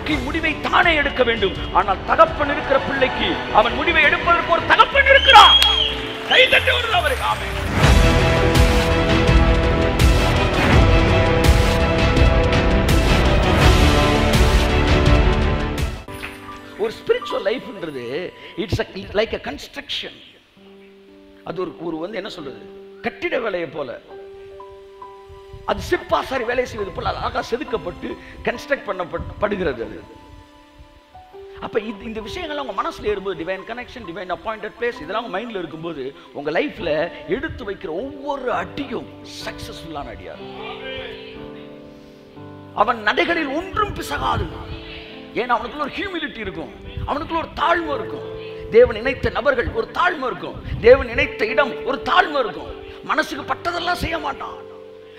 வாழ்க்கை முடிவை தானே எடுக்க வேண்டும். ஆனால் தகப்பன் இருக்கிற பிள்ளைக்கு அவன் முடிவை எடுப்பதற்கு ஒரு தகப்பன் இருக்கிறான். கை தட்டி வருது அவருக்கு. ஆமென். ஒரு ஸ்பிரிச்சுவல் லைஃப்ன்றது இட்ஸ் லைக் a construction. அது ஒரு வந்து என்ன சொல்றது, கட்டிட வேலையை போல. அது சிற்பாசாரி வேலை செய்வது போல அழகாக செதுக்கப்பட்டு கன்ஸ்ட்ரக்ட் பண்ணப்படுகிறது. அது அப்ப இந்த விஷயங்கள் உங்க மனசுல இருக்கும்போது, divine connection, divine appointed place, இதெல்லாம் உங்க மைண்ட்ல இருக்கும்போது உங்க லைஃப்ல எடுத்து வைக்கிற ஒவ்வொரு அடியும் சக்சஸ்ஃபுல்லான அடியா. அவன் நடைகளில் ஒன்றும் பிசகாது. ஏன்னா அவனுக்குள்ள ஒரு ஹியூமிலிட்டி இருக்கும், அவனுக்குள்ள ஒரு தாழ்மை இருக்கும். தேவன் இணைத்த நபர்கள் ஒரு தாழ்மை இருக்கும், தேவன் இணைத்த இடம் ஒரு தாழ்மை இருக்கும். மனசுக்கு பட்டதெல்லாம் செய்ய மாட்டான்.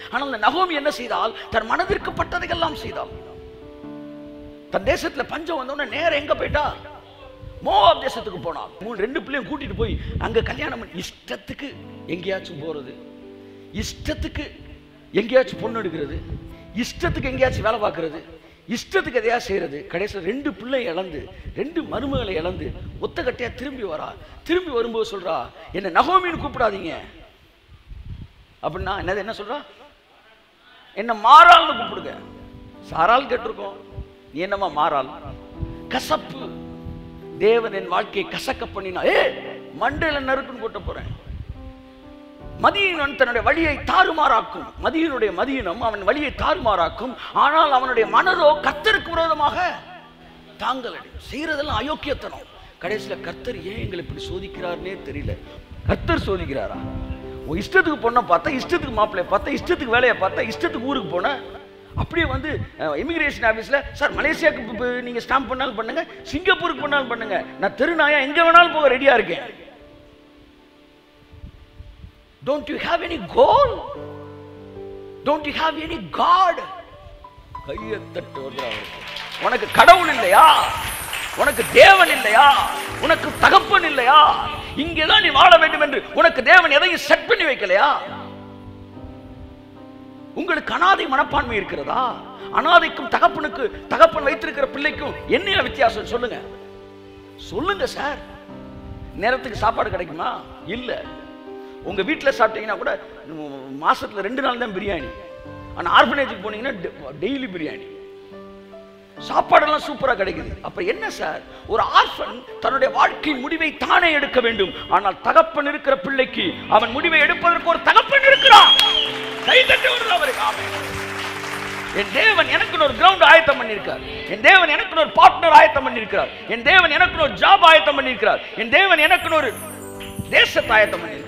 ஆனால் அந்த நகோமி என்ன செய்தால், தன் மனதிற்கு பட்டதையெல்லாம் செய்தால். தன் தேசத்துல பஞ்சம் வந்தோடனே நேரம் எங்க போயிட்டா, மோவாப் தேசத்துக்கு போனான். 2 பிள்ளையும் கூட்டிட்டு போய் அங்க கல்யாணம் பண்ணி, இஷ்டத்துக்கு எங்கேயாச்சும் போறது, இஷ்டத்துக்கு எங்கேயாச்சும் பொண்ணு எடுக்கிறது, இஷ்டத்துக்கு எங்கேயாச்சும் வேலை பார்க்கறது, இஷ்டத்துக்கு எதையா செய்யறது. கடைசியில் 2 பிள்ளை இழந்து, 2 மருமகளை இழந்து ஒத்த கட்டையா திரும்பி வரா. திரும்பி வரும்போது சொல்றா, என்ன நகோமின்னு கூப்பிடாதீங்க அப்படின்னா. என்னது என்ன சொல்றா, என்ன மாறாள்னு கூப்பிடுங்க. சாரால் கேட்டிருக்கோம், நீ என்னமா மாறாள்? கசப்பு. தேவன் என் வாழ்க்கையை கசக்க பண்ணினா, மண்டையில நறுக்குன்னு போட்ட போறேன். மதியீனன் தன்னுடைய வழியை தாறுமாறாக்கும். மதியனுடைய மதியீனம் அவன் வழியை தாறுமாறாக்கும். ஆனால் அவனுடைய மனதோ கர்த்தருக்கு விரோதமாக தாங்களடி. செய்யறதெல்லாம் அயோக்கியத்தனம். கடைசியில் கர்த்தர் ஏன் எங்களை இப்படி சோதிக்கிறார்னே தெரியல. கர்த்தர் சோதிக்கிறாரா? இஷ்டத்துக்கு பொண்ணை பார்த்தா, இஷ்டத்துக்கு மாப்பிள்ளைய பார்த்தா, இஷ்டத்துக்கு வேலையை பார்த்தா, இஷ்டத்துக்கு ஊருக்கு போன. அப்படியே வந்து இமிகிரேஷன் ஆஃபீஸில், சார் மலேசியாவுக்கு நீங்கள் ஸ்டாம்ப் பண்ணாலும் பண்ணுங்க, சிங்கப்பூருக்கு பண்ணாலும் பண்ணுங்க, நான் தெருநாயா எங்கே வேணாலும் போக ரெடியாக இருக்கேன். Don't you have any goal? Don't you have any God? கையை தட்டு வருகிறார். உனக்கு கடவுள் இல்லையா? உனக்கு தேவன் இல்லையா? உனக்கு தகப்பன் இல்லையா? இங்கேதான் நீ வாழ வேண்டும் என்று உனக்கு தேவன் எதையும் செட் பண்ணி வைக்கலையா? உங்களுக்கு அனாதை மனப்பான்மை இருக்கிறதா? அனாதைக்கும் தகப்பனுக்கு, தகப்பன் வைத்திருக்கிற பிள்ளைக்கும் என்ன வித்தியாசம் சொல்லுங்க. சொல்லுங்க சார். நேரத்துக்கு சாப்பாடு கிடைக்குமா? இல்ல. உங்க வீட்டில் சாப்பிட்டீங்கன்னா கூட மாசத்துல 2 நாள் தான் பிரியாணி. ஆனா ஆர்பனேஜுக்கு போனீங்கன்னா டெய்லி பிரியாணி. சாப்பாடெல்லாம் சூப்பரா கிடைக்குது. அப்ப என்ன சார், ஒரு ஆர்ஃபன் தன்னுடைய வாழ்க்கை முடிவை தானே எடுக்க வேண்டும். ஆனால் தகப்பன் இருக்கிற பிள்ளைக்கு அவன் முடிவை எடுப்பதற்கு ஒரு தகப்பன் இருக்கிறான். கை தட்டி வருது அவருக்கு. ஆமென். என் தேவன் எனக்கு ஒரு கிரவுண்ட் ஆயத்தம் பண்ணியிருக்கார். என் தேவன் எனக்கு ஒரு பார்ட்னர் ஆயத்தம் பண்ணியிருக்கிறார். என் தேவன் எனக்கு ஒரு ஜாப் ஆயத்தம் பண்ணியிருக்கிறார். என் தேவன் எனக்கு ஒரு தேசத்தை ஆயத்தம் பண்ணியிருக்கிறார்.